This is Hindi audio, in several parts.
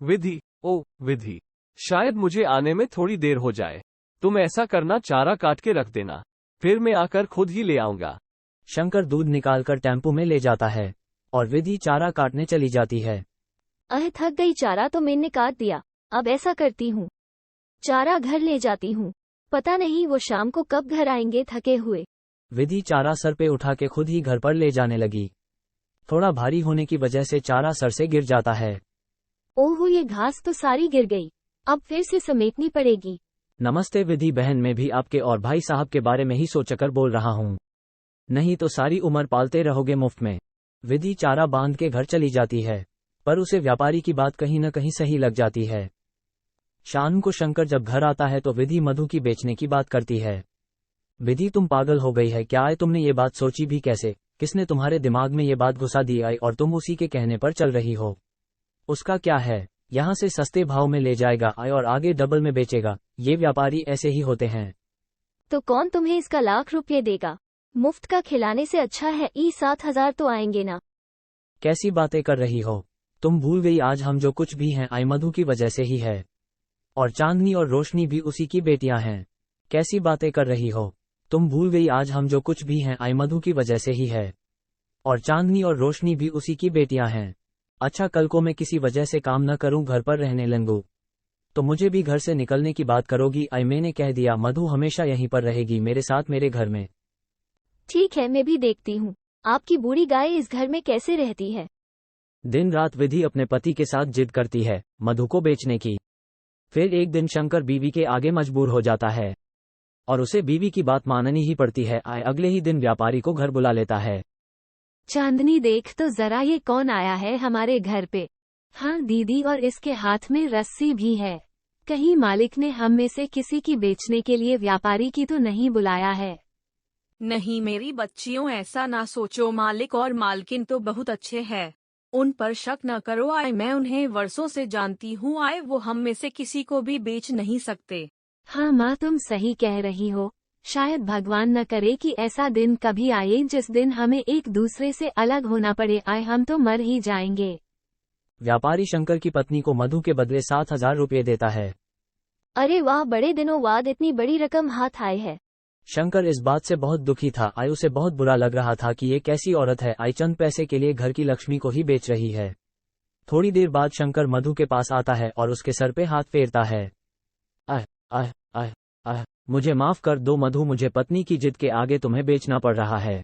विधि, ओ विधि, शायद मुझे आने में थोड़ी देर हो जाए। तुम ऐसा करना, चारा काट के रख देना, फिर मैं आकर खुद ही ले आऊंगा। शंकर दूध निकालकर टेम्पो में ले जाता है और विधि चारा काटने चली जाती है। थक गई, चारा तो मैंने काट दिया, अब ऐसा करती हूँ, चारा घर ले जाती हूँ, पता नहीं वो शाम को कब घर आएंगे थके हुए। विधि चारा सर पे उठा के खुद ही घर पर ले जाने लगी। थोड़ा भारी होने की वजह से चारा सर से गिर जाता है। ओहो, ये घास तो सारी गिर गई, अब फिर से समेटनी पड़ेगी। नमस्ते विधि बहन, मैं भी आपके और भाई साहब के बारे में ही सोचकर बोल रहा हूँ, नहीं तो सारी उम्र पालते रहोगे मुफ्त में। विधि चारा बांध के घर चली जाती है, पर उसे व्यापारी की बात कहीं न कहीं सही लग जाती है। शाम को शंकर जब घर आता है तो विधि मधु की बेचने की बात करती है। विधि, तुम पागल हो गई है क्या? तुमने ये बात सोची भी कैसे? किसने तुम्हारे दिमाग में ये बात घुसा दी आई और तुम उसी के कहने पर चल रही हो? उसका क्या है, यहाँ से सस्ते भाव में ले जाएगा आय और आगे डबल में बेचेगा। ये व्यापारी ऐसे ही होते हैं। तो कौन तुम्हें इसका लाख रुपये देगा? मुफ्त का खिलाने से अच्छा है 7,000 तो आएंगे ना। कैसी बातें कर रही हो तुम? भूल गई आज हम जो कुछ भी हैं आई मधु की वजह से ही है, और चांदनी और रोशनी भी उसी की बेटियां हैं। कैसी बातें कर रही हो तुम? भूल गई आज हम जो कुछ भी हैं आई मधु की वजह से ही है, और चांदनी और रोशनी भी उसी की बेटियां हैं। अच्छा, कल को मैं किसी वजह से काम न करूं, घर पर रहने लगूं, तो मुझे भी घर से निकलने की बात करोगी? आई मैंने कह दिया, मधु हमेशा यहीं पर रहेगी मेरे साथ, मेरे घर में। ठीक है, मैं भी देखती हूँ आपकी बूढ़ी गाय इस घर में कैसे रहती है। दिन रात विधि अपने पति के साथ जिद करती है मधु को बेचने की। फिर एक दिन शंकर बीवी के आगे मजबूर हो जाता है और उसे बीवी की बात माननी ही पड़ती है। अगले ही दिन व्यापारी को घर बुला लेता है। चांदनी, देख तो जरा ये कौन आया है हमारे घर पे। हाँ दीदी, और इसके हाथ में रस्सी भी है। कहीं मालिक ने हम में से किसी की बेचने के लिए व्यापारी की तो नहीं बुलाया है। नहीं मेरी बच्चियों, ऐसा ना सोचो, मालिक और मालकिन तो बहुत अच्छे हैं, उन पर शक न करो। मैं उन्हें वर्षों से जानती हूँ। वो हम में से किसी को भी बेच नहीं सकते। हाँ माँ, तुम सही कह रही हो। शायद भगवान न करे कि ऐसा दिन कभी आए जिस दिन हमें एक दूसरे से अलग होना पड़े। हम तो मर ही जाएंगे। व्यापारी शंकर की पत्नी को मधु के बदले 7,000 रुपये देता है। अरे वाह, बड़े दिनों बाद इतनी बड़ी रकम हाथ आई है। शंकर इस बात से बहुत दुखी था। उसे बहुत बुरा लग रहा था कि ये कैसी औरत है, चंद पैसे के लिए घर की लक्ष्मी को ही बेच रही है। थोड़ी देर बाद शंकर मधु के पास आता है और उसके सर पे हाथ फेरता है। आह आह आह आह, मुझे माफ कर दो मधु, मुझे पत्नी की जिद के आगे तुम्हें बेचना पड़ रहा है।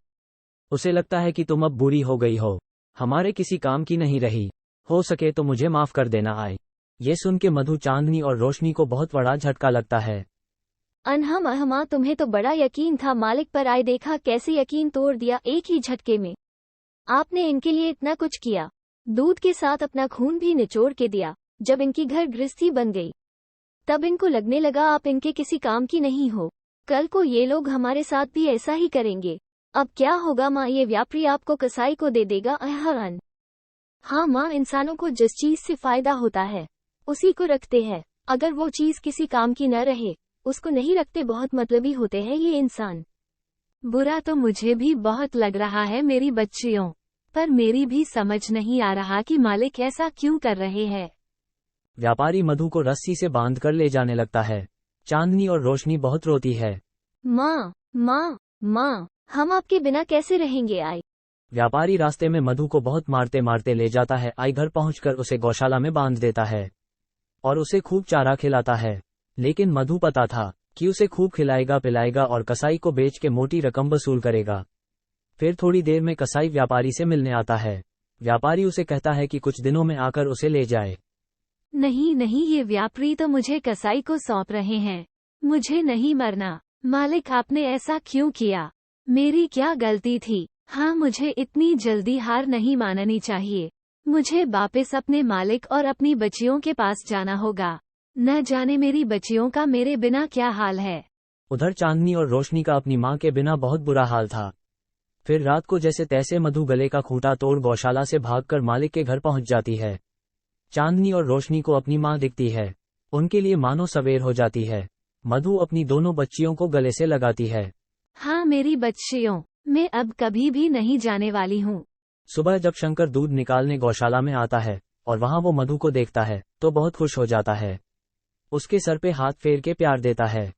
उसे लगता है कि तुम अब बुरी हो गई हो, हमारे किसी काम की नहीं रही, हो सके तो मुझे माफ कर देना। ये सुन के मधु, चांदनी और रोशनी को बहुत बड़ा झटका लगता है। अनहमा, तुम्हें तो बड़ा यकीन था मालिक पर। देखा कैसे यकीन तोड़ दिया एक ही झटके में। आपने इनके लिए इतना कुछ किया, दूध के साथ अपना खून भी निचोड़ के दिया। जब इनकी घर गृहस्थी बन गई तब इनको लगने लगा आप इनके किसी काम की नहीं हो। कल को ये लोग हमारे साथ भी ऐसा ही करेंगे। अब क्या होगा माँ? ये व्यापारी आपको कसाई को दे देगा। हाँ माँ, इंसानों को जिस चीज से फायदा होता है उसी को रखते हैं। अगर वो चीज किसी काम की न रहे उसको नहीं रखते। बहुत मतलबी होते हैं ये इंसान। बुरा तो मुझे भी बहुत लग रहा है मेरी बच्चियों, पर मेरी भी समझ नहीं आ रहा कि मालिक ऐसा क्यों कर रहे हैं। व्यापारी मधु को रस्सी से बांध कर ले जाने लगता है। चांदनी और रोशनी बहुत रोती है। माँ माँ माँ, हम आपके बिना कैसे रहेंगे। व्यापारी रास्ते में मधु को बहुत मारते मारते ले जाता है। घर पहुंचकर उसे गौशाला में बांध देता है और उसे खूब चारा खिलाता है। लेकिन मधु पता था कि उसे खूब खिलाएगा पिलाएगा और कसाई को बेच के मोटी रकम वसूल करेगा। फिर थोड़ी देर में कसाई व्यापारी से मिलने आता है। व्यापारी उसे कहता है कि कुछ दिनों में आकर उसे ले जाए। नहीं नहीं, ये व्यापारी तो मुझे कसाई को सौंप रहे हैं। मुझे नहीं मरना। मालिक, आपने ऐसा क्यों किया? मेरी क्या गलती थी? हाँ, मुझे इतनी जल्दी हार नहीं माननी चाहिए। मुझे वापस अपने मालिक और अपनी बच्चियों के पास जाना होगा। न जाने मेरी बच्चियों का मेरे बिना क्या हाल है। उधर चांदनी और रोशनी का अपनी माँ के बिना बहुत बुरा हाल था। फिर रात को जैसे तैसे मधु गले का खूंटा तोड़ गौशाला से भागकर मालिक के घर पहुंच जाती है। चांदनी और रोशनी को अपनी माँ दिखती है। उनके लिए मानो सवेर हो जाती है। मधु अपनी दोनों बच्चियों को गले से लगाती है। हाँ मेरी बच्चियों, मैं अब कभी भी नहीं जाने वाली हूँ। सुबह जब शंकर दूध निकालने गौशाला में आता है और वहां वो मधु को देखता है तो बहुत खुश हो जाता है। उसके सर पे हाथ फेर के प्यार देता है।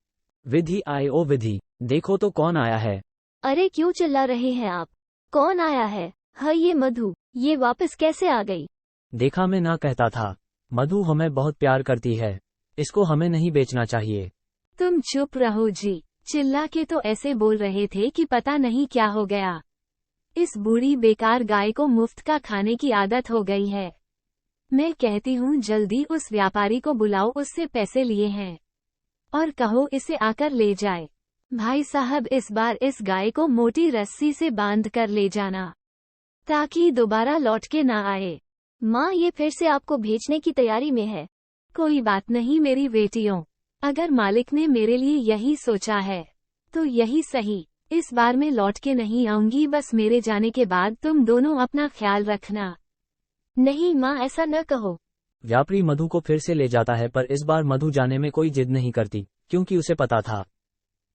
विधि आए, ओ विधि, देखो तो कौन आया है। अरे क्यों चिल्ला रहे हैं आप? कौन आया है? हाँ, ये मधु। ये वापस कैसे आ गई? देखा, मैं ना कहता था। मधु हमें बहुत प्यार करती है, इसको हमें नहीं बेचना चाहिए। तुम चुप रहो जी। चिल्ला के तो ऐसे बोल रहे थे कि पता नहीं क्या हो गया। इस बूढ़ी बेकार गाय को मुफ्त का खाने की आदत हो गई है। मैं कहती हूँ जल्दी उस व्यापारी को बुलाओ, उससे पैसे लिए हैं, और कहो इसे आकर ले जाए। भाई साहब, इस बार इस गाय को मोटी रस्सी से बांध कर ले जाना, ताकि दोबारा लौट के ना आए। माँ, ये फिर से आपको भेजने की तैयारी में है। कोई बात नहीं मेरी बेटियों, अगर मालिक ने मेरे लिए यही सोचा है तो यही सही। इस बार मैं लौट के नहीं आऊंगी, बस मेरे जाने के बाद तुम दोनों अपना ख्याल रखना। नहीं माँ, ऐसा न कहो। व्यापारी मधु को फिर से ले जाता है, पर इस बार मधु जाने में कोई जिद नहीं करती, क्योंकि उसे पता था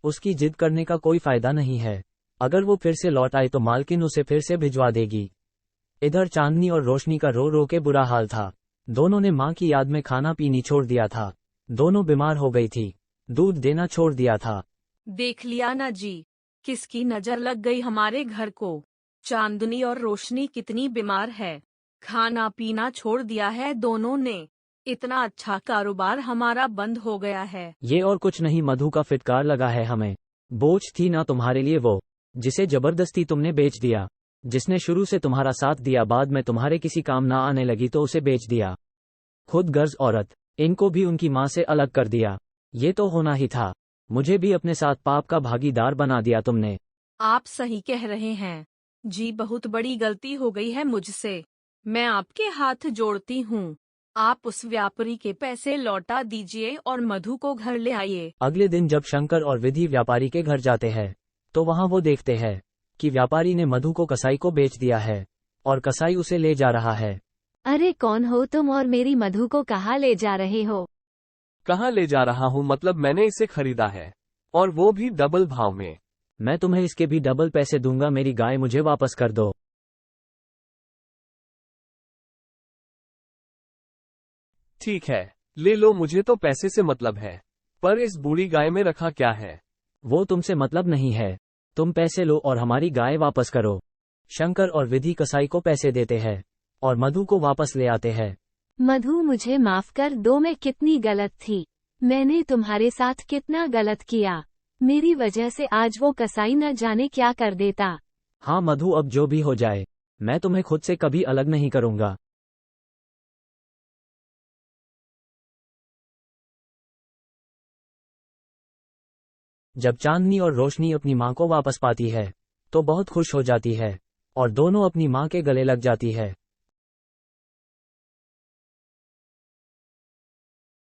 उसकी जिद करने का कोई फायदा नहीं है। अगर वो फिर से लौट आए तो मालकिन उसे फिर से भिजवा देगी। इधर चांदनी और रोशनी का रो रो के बुरा हाल था। दोनों ने माँ की याद में खाना पीनी छोड़ दिया था। दोनों बीमार हो गई थी, दूध देना छोड़ दिया था। देख लिया ना जी, किसकी नजर लग गई हमारे घर को। चांदनी और रोशनी कितनी बीमार है, खाना पीना छोड़ दिया है दोनों ने। इतना अच्छा कारोबार हमारा बंद हो गया है। ये और कुछ नहीं, मधु का फिटकार लगा है हमें। बोझ थी ना तुम्हारे लिए वो, जिसे जबरदस्ती तुमने बेच दिया। जिसने शुरू से तुम्हारा साथ दिया, बाद में तुम्हारे किसी काम ना आने लगी तो उसे बेच दिया। खुद गर्ज औरत, इनको भी उनकी माँ से अलग कर दिया। ये तो होना ही था। मुझे भी अपने साथ पाप का भागीदार बना दिया तुमने। आप सही कह रहे हैं जी, बहुत बड़ी गलती हो गई है मुझसे। मैं आपके हाथ जोड़ती हूँ। आप उस व्यापारी के पैसे लौटा दीजिए और मधु को घर ले आइए। अगले दिन जब शंकर और विधि व्यापारी के घर जाते हैं तो वहां वो देखते हैं कि व्यापारी ने मधु को कसाई को बेच दिया है और कसाई उसे ले जा रहा है। अरे कौन हो तुम और मेरी मधु को कहाँ ले जा रहे हो? कहाँ ले जा रहा हूँ मतलब, मैंने इसे खरीदा है, और वो भी डबल भाव में। मैं तुम्हें इसके भी डबल पैसे दूंगा, मेरी गाय मुझे वापस कर दो। ठीक है, ले लो, मुझे तो पैसे से मतलब है, पर इस बूढ़ी गाय में रखा क्या है? वो तुमसे मतलब नहीं है, तुम पैसे लो और हमारी गाय वापस करो। शंकर और विधि कसाई को पैसे देते हैं और मधु को वापस ले आते हैं। मधु, मुझे माफ कर दो, मैं कितनी गलत थी। मैंने तुम्हारे साथ कितना गलत किया। मेरी वजह से आज वो कसाई न जाने क्या कर देता। हाँ मधु, अब जो भी हो जाए, मैं तुम्हें खुद से कभी अलग नहीं करूंगा। जब चांदनी और रोशनी अपनी माँ को वापस पाती है तो बहुत खुश हो जाती है और दोनों अपनी माँ के गले लग जाती है।